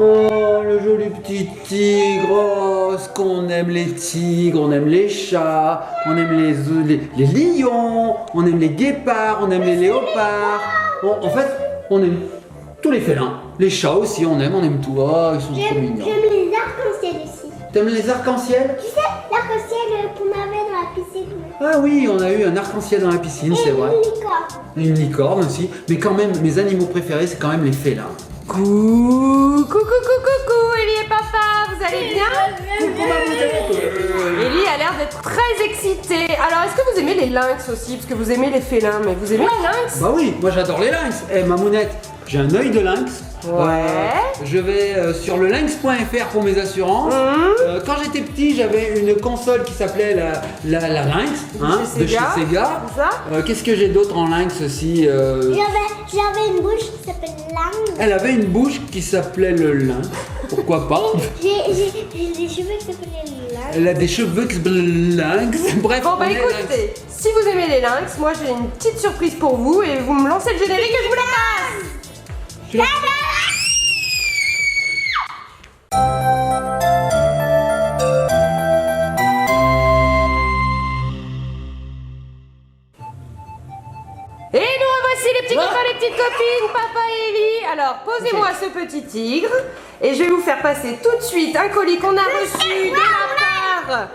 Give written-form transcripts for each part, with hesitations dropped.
Oh, le joli petit tigre. Oh, ce qu'on aime les tigres, on aime les chats, on aime les lions, on aime les guépards, on aime les léopards. En fait, on aime tous les félins. Les chats aussi, on aime tout. Oh, ils sont trop mignons. J'aime les arcs-en-ciel aussi. T'aimes les arcs-en-ciel? Tu sais, l'arc-en-ciel qu'on avait dans la piscine. Ah oui, on a eu un arc-en-ciel dans la piscine, c'est vrai. Une licorne. Une licorne aussi. Mais quand même, mes animaux préférés, c'est quand même les félins. Coucou, Ellie et papa, vous allez bien? Ellie a l'air d'être très excitée. Alors, est-ce que vous aimez les lynx aussi? Parce que vous aimez les félins, mais vous aimez les lynx? Bah oui, moi j'adore les lynx. Eh, Mamounette, j'ai un œil de lynx. Ouais. Je vais sur le lynx.fr pour mes assurances. Quand j'étais petit, j'avais une console qui s'appelait la Lynx, hein, de chez Sega. Qu'est-ce que j'ai d'autre en lynx aussi? J'avais une bouche qui s'appelle Lynx. Elle avait une bouche qui s'appelait le lynx. Pourquoi pas? J'ai des cheveux qui s'appellent Lynx. Elle a des cheveux qui s'appellent lynx. Bref, Bon, bah on est écoutez, si vous aimez les lynx, moi j'ai une petite surprise pour vous et vous me lancez le générique et je vous la passe. Et nous revoici les petits copains, les petites copines, papa et Ellie. Alors, posez-moi ce petit tigre et je vais vous faire passer tout de suite un colis qu'on a reçu de la part.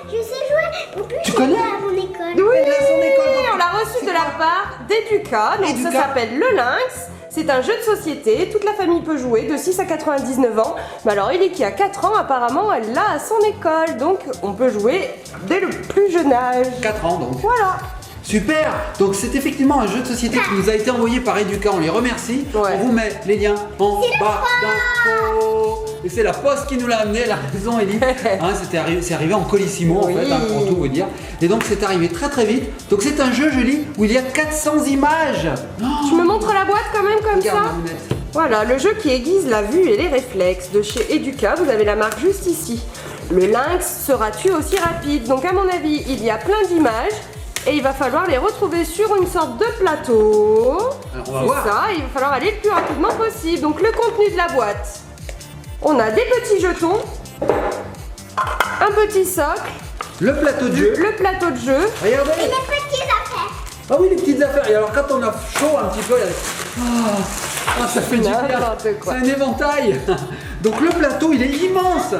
Je sais jouer. En plus, Tu je connais vais à mon école. Oui, Elle a son école. on l'a reçu de la part d'Educa. Donc ça Educa. s'appelle le Lynx. C'est un jeu de société, toute la famille peut jouer, de 6 à 99 ans. Mais alors Ellie qui a 4 ans, apparemment elle l'a à son école. Donc on peut jouer dès le plus jeune âge. 4 ans donc. Voilà. Super! Donc c'est effectivement un jeu de société qui nous a été envoyé par Educa, on les remercie. Ouais. On vous met les liens en bas d'infos. Et c'est la poste qui nous l'a amené, elle a raison Ellie. Hein, c'est arrivé en colissimo en Oui. fait, hein, pour tout vous dire. Et donc c'est arrivé très très vite. Donc c'est un jeu, je lis, où il y a 400 images. Tu me montres la boîte quand même comme Regarde, ça? Mamounette. Voilà, le jeu qui aiguise la vue et les réflexes de chez Educa, vous avez la marque juste ici. Le lynx sera-tu aussi rapide? Donc à mon avis, il y a plein d'images et il va falloir les retrouver sur une sorte de plateau. Alors, on va C'est voir. ça, il va falloir aller le plus rapidement possible. Donc le contenu de la boîte, on a des petits jetons, un petit socle, Le plateau de jeu. le plateau de jeu. Regardez. Les petites affaires. Ah oui, les petites affaires. Et alors quand on a chaud un petit peu, regardez. Ah, ça fait du bien. N'importe quoi. C'est un éventail. Donc le plateau, il est immense.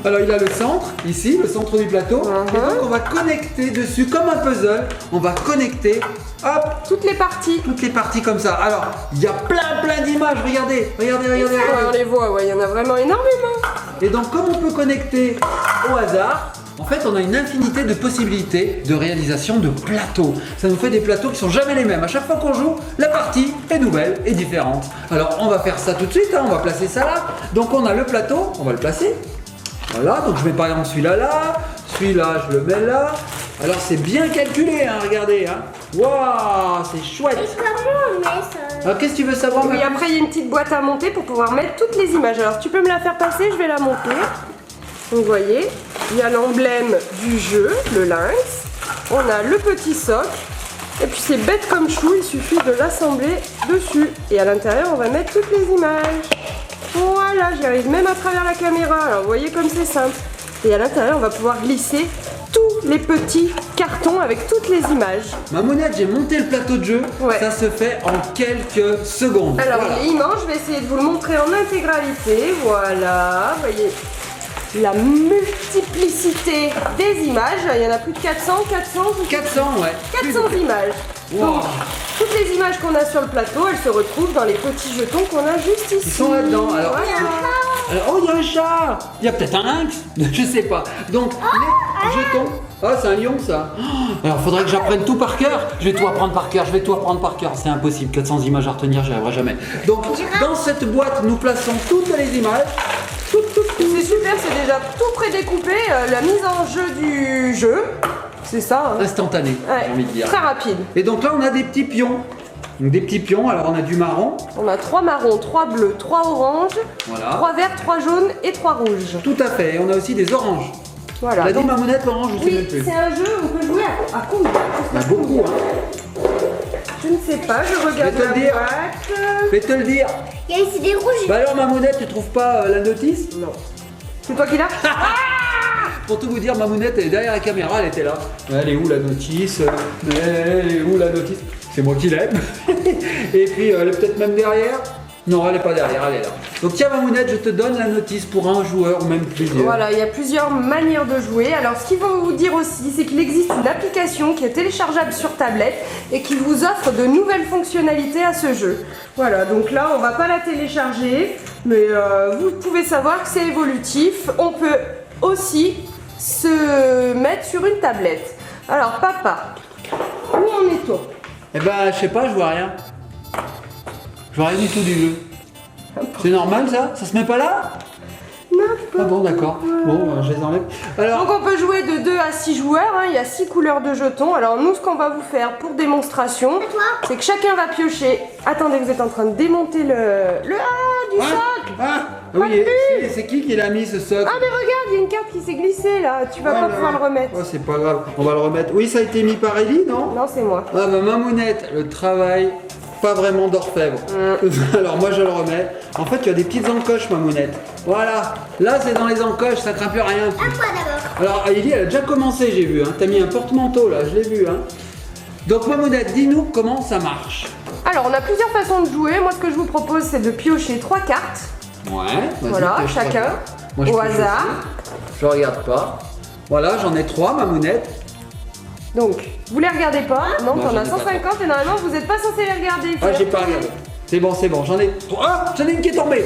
Alors il a le centre, ici, le centre du plateau. Et donc on va connecter dessus, comme un puzzle, on va connecter, hop, Toutes les parties. toutes les parties comme ça. Alors, il y a plein d'images, regardez. Ouais, on les voit, ouais, il y en a vraiment énormément. Et donc comme on peut connecter au hasard, en fait on a une infinité de possibilités de réalisation de plateaux. Ça nous fait des plateaux qui sont jamais les mêmes. À chaque fois qu'on joue, la partie est nouvelle et différente. Alors on va faire ça tout de suite, hein, on va placer ça là. Donc on a le plateau, on va le placer. Voilà, donc je mets par exemple celui-là, celui-là je le mets là. Alors c'est bien calculé, hein, regardez. Hein. Waouh, c'est chouette. Et comment on met ça? Alors qu'est-ce que tu veux savoir Oui, maintenant? après il y a une petite boîte à monter pour pouvoir mettre toutes les images. Alors tu peux me la faire passer, je vais la monter. Vous voyez, il y a l'emblème du jeu, le lynx. On a le petit socle. Et puis c'est bête comme chou, il suffit de l'assembler dessus. Et à l'intérieur, on va mettre toutes les images. Voilà, j'y arrive même à travers la caméra. Alors vous voyez comme c'est simple. Et à l'intérieur, on va pouvoir glisser tous les petits cartons avec toutes les images. Mamounette, j'ai monté le plateau de jeu. Ouais. Ça se fait en quelques secondes. Alors Voilà. il est immense, je vais essayer de vous le montrer en intégralité. Voilà, vous voyez la multiplicité des images. Il y en a plus de 400, 400, ouais. 400 images. Wow. Donc, toutes les images qu'on a sur le plateau, elles se retrouvent dans les petits jetons qu'on a juste ici. Ils sont là-dedans. Alors, Voilà. oh, il y a un chat. Il y a peut-être un lynx. Je sais pas. Donc, les jetons. Ah, c'est un lion, ça. Oh, alors, faudrait que j'apprenne tout par cœur. Je vais tout apprendre par cœur. C'est impossible. 400 images à retenir, j'y arriverai jamais. Donc, dans cette boîte, nous plaçons toutes les images. C'est super, c'est déjà tout prédécoupé. La mise en jeu du jeu, c'est ça. Hein. Instantané, Ouais, j'ai envie de dire. très rapide. Et donc là, on a des petits pions. Donc, des petits pions. Alors, on a du marron. On a 3 marrons, 3 bleus, 3 oranges, Voilà. 3 verts, 3 jaunes et 3 rouges. Tout à fait. Et on a aussi des oranges. Voilà. T'as dit Donc, Mamounette, l'orange, je sais même oui, plus. c'est un jeu, on peut jouer à combien? Il y en a beaucoup, hein. Je ne sais pas, je regarde Je vais te la le dire. boîte. Je vais te le dire. Il y a ici des rouges. Bah alors Mamounette, tu trouves pas la notice? Non. C'est toi qui l'as? Pour tout vous dire, Mamounette elle est derrière la caméra, elle était là. Elle est où la notice? Elle est où la notice? C'est moi qui l'aime. Et puis elle est peut-être même derrière. Non, elle est pas derrière, elle est là. Donc tiens Mamounette, je te donne la notice pour un joueur ou même plusieurs. Voilà, il y a plusieurs manières de jouer. Alors ce qu'ils vont vous dire aussi, c'est qu'il existe une application qui est téléchargeable sur tablette et qui vous offre de nouvelles fonctionnalités à ce jeu. Voilà, donc là on va pas la télécharger, mais vous pouvez savoir que c'est évolutif. On peut aussi se mettre sur une tablette. Alors papa, où en est-on? Eh ben, je sais pas, je vois rien. Je vois rien du tout du jeu. C'est normal ça? Ça se met pas là? Non, Ah bon, d'accord. Bon, je les enlève. Alors, donc on peut jouer de 2 à 6 joueurs, hein. Il y a 6 couleurs de jetons. Alors nous ce qu'on va vous faire pour démonstration, c'est que chacun va piocher. Attendez, vous êtes en train de démonter le du socle. oui, c'est qui l'a mis ce socle? Ah mais regarde, il y a une carte qui s'est glissée là, tu vas pas pouvoir le remettre. Oh, c'est pas grave, on va le remettre. Oui, ça a été mis par Ellie, non? Non, c'est moi. Ah bah Mamounette, le travail, pas vraiment d'orfèvre. Alors moi je le remets. En fait, tu as des petites encoches, Mamounette. Voilà, là c'est dans les encoches, ça craint plus rien. À moi d'abord. Alors Ellie, elle a déjà commencé, j'ai vu. Hein. T'as mis un porte-manteau là, je l'ai vu. Hein. Donc Mamounette, dis-nous comment ça marche. Alors on a plusieurs façons de jouer. Moi ce que je vous propose c'est de piocher 3 cartes. Ouais, vas-y, Voilà, pioche trois chacun, cartes. Moi, je au pioche hasard. aussi. Je regarde pas. Voilà, j'en ai 3, Mamounette. Donc, vous les regardez pas? Non, Non, t'en j'en as ai pas 150 et normalement vous n'êtes pas censé les regarder. Il faut Ah, les j'ai pas retourner. regardé. C'est bon, j'en ai 3. Ah, j'en ai une qui est tombée.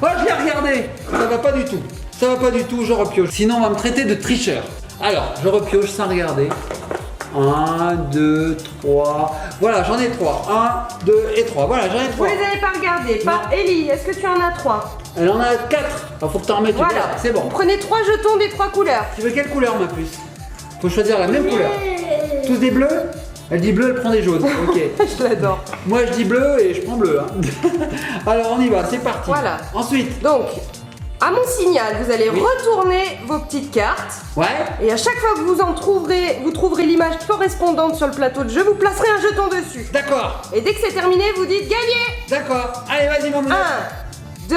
Ah, je l'ai regardé. Ça va pas du tout. Ça va pas du tout, je repioche. Sinon, on va me traiter de tricheur. Alors, je repioche sans regarder. 1, 2, 3. Voilà, j'en ai 3. 1, 2 et 3. Voilà, j'en ai Vous 3. les avez pas regardés. Par Ellie, est-ce que tu en as 3? Elle en a 4. Il faut que tu en remettes une. Voilà, C'est bon. Prenez 3 jetons des 3 couleurs. Tu veux quelle couleur, ma puce? Faut choisir la même couleur. Tous des bleus? Elle dit bleu, elle prend des jaunes. Ok. Je l'adore. Moi, je dis bleu et je prends bleu. Hein. Alors, on y va, c'est parti. Voilà. Ensuite. Donc, à mon signal, vous allez Oui. retourner vos petites cartes. Ouais. Et à chaque fois que vous trouverez l'image correspondante sur le plateau de jeu, vous placerez un jeton dessus. D'accord. Et dès que c'est terminé, vous dites gagné. D'accord. Allez, vas-y, maman. 1, 2,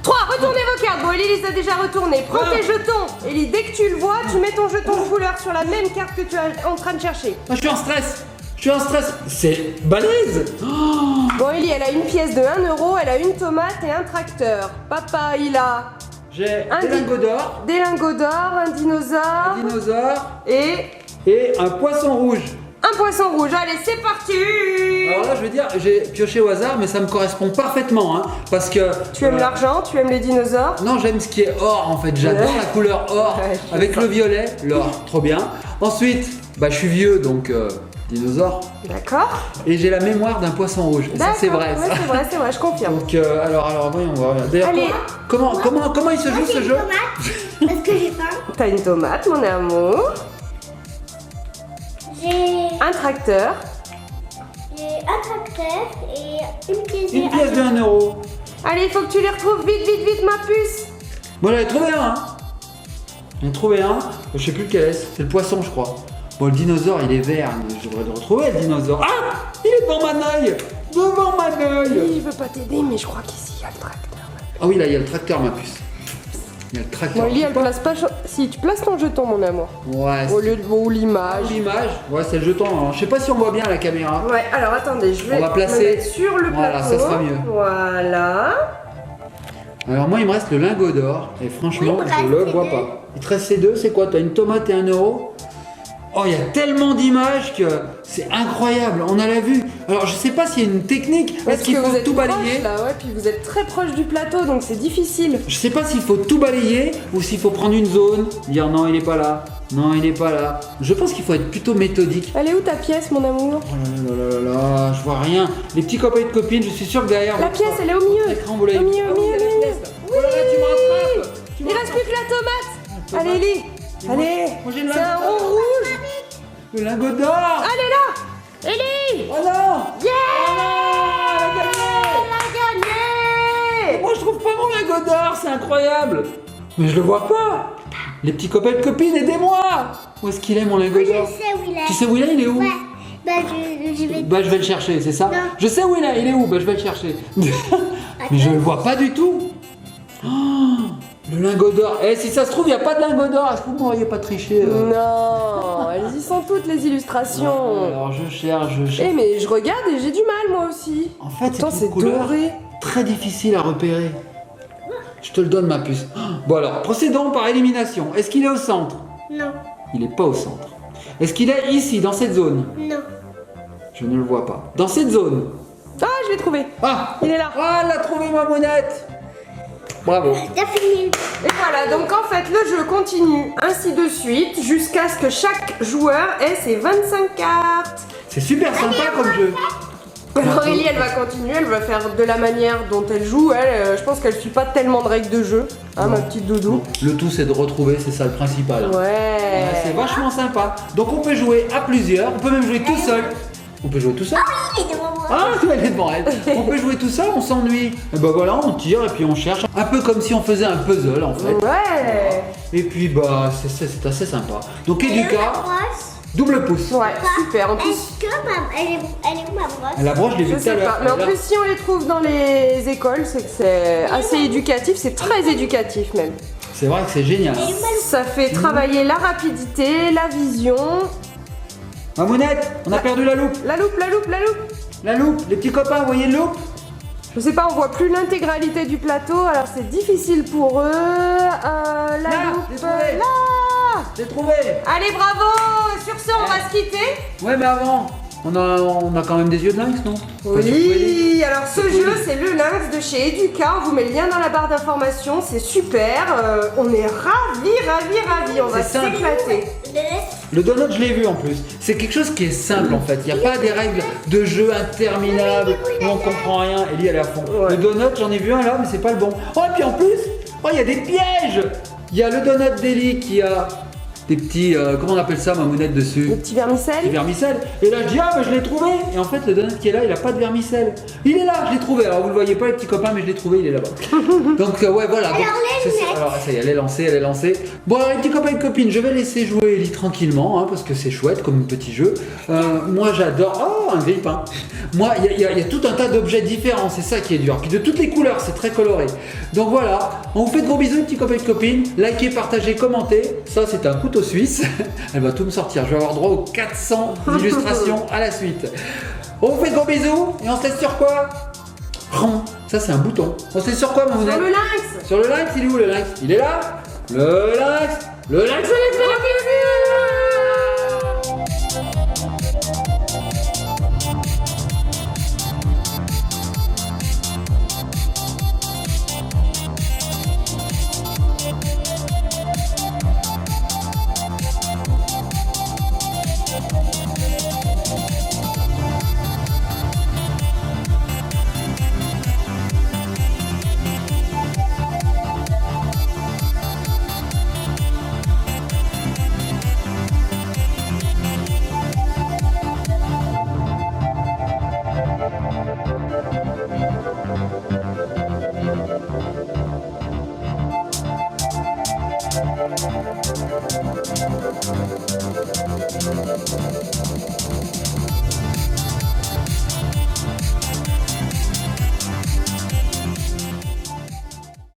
3. Retournez vos cartes. Bon, Ellie les a déjà retournées. Prends tes jetons. Ellie, dès que tu le vois, tu mets ton jeton de couleur sur la même carte que tu es en train de chercher. Je suis en stress. Je suis en stress. C'est balèze. Oh. Bon, Ellie, elle a une pièce de 1 euro, elle a une tomate et un tracteur. Papa, il a J'ai Un des lingots d'or, des lingots d'or, un dinosaure un dinosaure et un poisson rouge. un poisson rouge. Allez, c'est parti. Alors là, je veux dire, j'ai pioché au hasard, mais ça me correspond parfaitement. Hein, parce que. Tu aimes l'argent, tu aimes les dinosaures. Non, j'aime ce qui est or en fait. J'adore Ouais. la couleur or. Ouais, je avec sais le violet, l'or. Trop bien. Ensuite, bah, je suis vieux donc dinosaure. D'accord. Et j'ai la mémoire d'un poisson rouge. Et ça, c'est D'accord. vrai. Ouais, Ça. c'est vrai, je confirme. Donc, alors, voyons voir. D'ailleurs, Allez. comment il se joue Moi, ce j'ai jeu? une tomate parce que j'ai faim. T'as une tomate, mon amour. J'ai Un tracteur. un tracteur et une pièce Une pièce de 1 euro. Allez, il faut que tu les retrouves vite, vite, vite, ma puce. Bon, j'en ai trouvé un. Hein. J'en ai trouvé un. Je sais plus lequel est. C'est le poisson, je crois. Bon, le dinosaure, il est vert. Mais je devrais le retrouver, le dinosaure. Ah! Il est devant ma œil. Devant ma œil. Je veux pas t'aider, mais je crois qu'ici, il y a le tracteur. Ah oui, là, il y a le tracteur, ma puce. Il y a le tracteur. Bon, Ellie, elle place pas... Si, tu places ton jeton, mon amour. Ouais. Au lieu de l'image. L'image. Ouais, c'est le jeton. Alors, je sais pas si on voit bien à la caméra. Ouais, alors attendez, je vais On va placer- me mettre sur le Voilà, plateau. ça sera mieux. Voilà. Alors, moi, il me reste le lingot d'or. Et franchement, Oui, il me je reste le ces vois deux. pas. Il te reste ces deux. C'est quoi? T'as une tomate et 1 euro? Oh, il y a tellement d'images que c'est incroyable. On a la vue. Alors, je sais pas s'il y a une technique. Est-ce qu'il que vous faut êtes tout proche, balayer? là, ouais, puis vous êtes très proche du plateau, donc c'est difficile. Je sais pas s'il faut tout balayer ou s'il faut prendre une zone, dire non, il est pas là. Non, il est pas là. Je pense qu'il faut être plutôt méthodique. Elle est où ta pièce, mon amour? Oh là là là là là, je vois rien. Les petits copains et de copines, je suis sûr que derrière. La votre pièce, elle est au milieu. écran, vous l'avez Au vu. milieu, Ah au oui, milieu, il y a au la milieu. pièce, là. Oh là là, tu me rattrapes. Tu me Il reste plus que la tomate. Allez, Ellie. moi- Allez. moi, j'ai le C'est un lingot rond d'or. rouge. Le lingot d'or. Allez, là. Ellie. Oh non. Yeah. Oh non, elle a gagné. Elle a gagné. Moi, je trouve pas mon lingot d'or, c'est incroyable. Mais je le vois pas. Les petits copains et copines, aidez-moi! Où est-ce qu'il est mon lingot Moi, je d'or? sais où il est. Tu sais où il est? Il est où? Ouais. Bah, je vais. Bah je vais le chercher, c'est ça? Non. Je sais où il est où? Bah je vais le chercher. Mais je le vois pas du tout. Oh, le lingot d'or. Eh, si ça se trouve, il n'y a pas de lingot d'or. Est-ce que vous m'auriez pas triché? Non, elles y sont toutes les illustrations. Alors je cherche. Eh mais je regarde et j'ai du mal moi aussi. En fait, Pourtant, c'est c'est une couleur doré. très difficile à repérer. Je te le donne, ma puce. Bon alors, procédons par élimination. Est-ce qu'il est au centre? Non. Il n'est pas au centre. Est-ce qu'il est ici, dans cette zone? Non. Je ne le vois pas. Dans cette zone? Ah, je l'ai trouvé. Ah! Il est là. Ah, elle a trouvé ma monette! Bravo. T'as fini. Et voilà, donc en fait le jeu continue ainsi de suite jusqu'à ce que chaque joueur ait ses 25 cartes. C'est super sympa comme jeu. Alors Aurélie elle va continuer, elle va faire de la manière dont elle joue. Elle, je pense qu'elle suit pas tellement de règles de jeu, hein, ma petite doudou. Le tout, c'est de retrouver, c'est ça le principal. Hein. Ouais. C'est vachement sympa. Donc on peut jouer à plusieurs, on peut même jouer tout seul. On peut jouer tout seul? Il est devant moi. Ah, elle est devant elle. On peut jouer tout seul, on s'ennuie. Et ben voilà, on tire et puis on cherche. Un peu comme si on faisait un puzzle en fait. Ouais. Et puis bah, c'est assez sympa. Donc Elle est où, Educa, ma brosse? double pouce. Ouais, super. En plus, Est-ce que elle est où ma brosse? La broche, je l'ai je vu tout à sais l'heure. pas, mais en Là. plus si on les trouve dans les écoles, c'est que c'est assez éducatif, c'est très éducatif même. C'est vrai que c'est génial. Elle est où ma Ça fait travailler la rapidité, la vision. Mamounette, on a perdu la loupe. La loupe, la loupe, la loupe. La loupe, les petits copains, vous voyez le loupe? Je sais pas, on voit plus l'intégralité du plateau, alors c'est difficile pour eux. La Là, loupe, j'ai trouvé. là. J'ai trouvé. Allez, bravo. Sur ce, on va se quitter. Ouais, mais avant, on a quand même des yeux de lynx, non? Enfin, surtout Ellie. Oui, alors ce jeu, c'est le lynx de chez Educa. On vous met le lien dans la barre d'informations, c'est super. On est ravis. On va C'est simple. s'éclater. Le donut, je l'ai vu en plus. C'est quelque chose qui est simple en fait. Il n'y a pas des règles de jeu interminables où on comprend rien. Ellie, elle est à fond. Ouais. Le donut, j'en ai vu un là, mais c'est pas le bon. Oh, et puis en plus, oh, il y a des pièges. Il y a le donut d'Ellie qui a des petits, comment on appelle ça, mamounette dessus? Le petit vermicelle. Des vermicelles. Et là, je dis, ah, mais je l'ai trouvé. Et en fait, le donut qui est là, il a pas de vermicelle. Il est là, je l'ai trouvé. Alors, vous le voyez pas, les petits copains, mais je l'ai trouvé, il est là-bas. Donc, ouais, voilà. Donc, les c'est ça. lunettes. Alors, ça y est, elle est lancée. Bon, alors, les petits copains et copines, je vais laisser jouer Ellie tranquillement, hein, parce que c'est chouette comme petit jeu. Moi, j'adore. Oh, un grille-pain. Moi, il y a tout un tas d'objets différents, c'est ça qui est dur. Puis de toutes les couleurs, c'est très coloré. Donc voilà, on vous fait de gros bisous, les petits copains et copines. Likez, partagez, commentez. Ça, c'est un couteau suisse. Elle va tout me sortir. Je vais avoir droit aux 400 illustrations à la suite. On vous fait de gros bisous et on se laisse sur quoi? Ça, c'est un bouton. On se laisse sur quoi, maman? Sur le lynx. Sur le lynx, il est où le lynx? Il est là? Le lynx, c'est les bisous.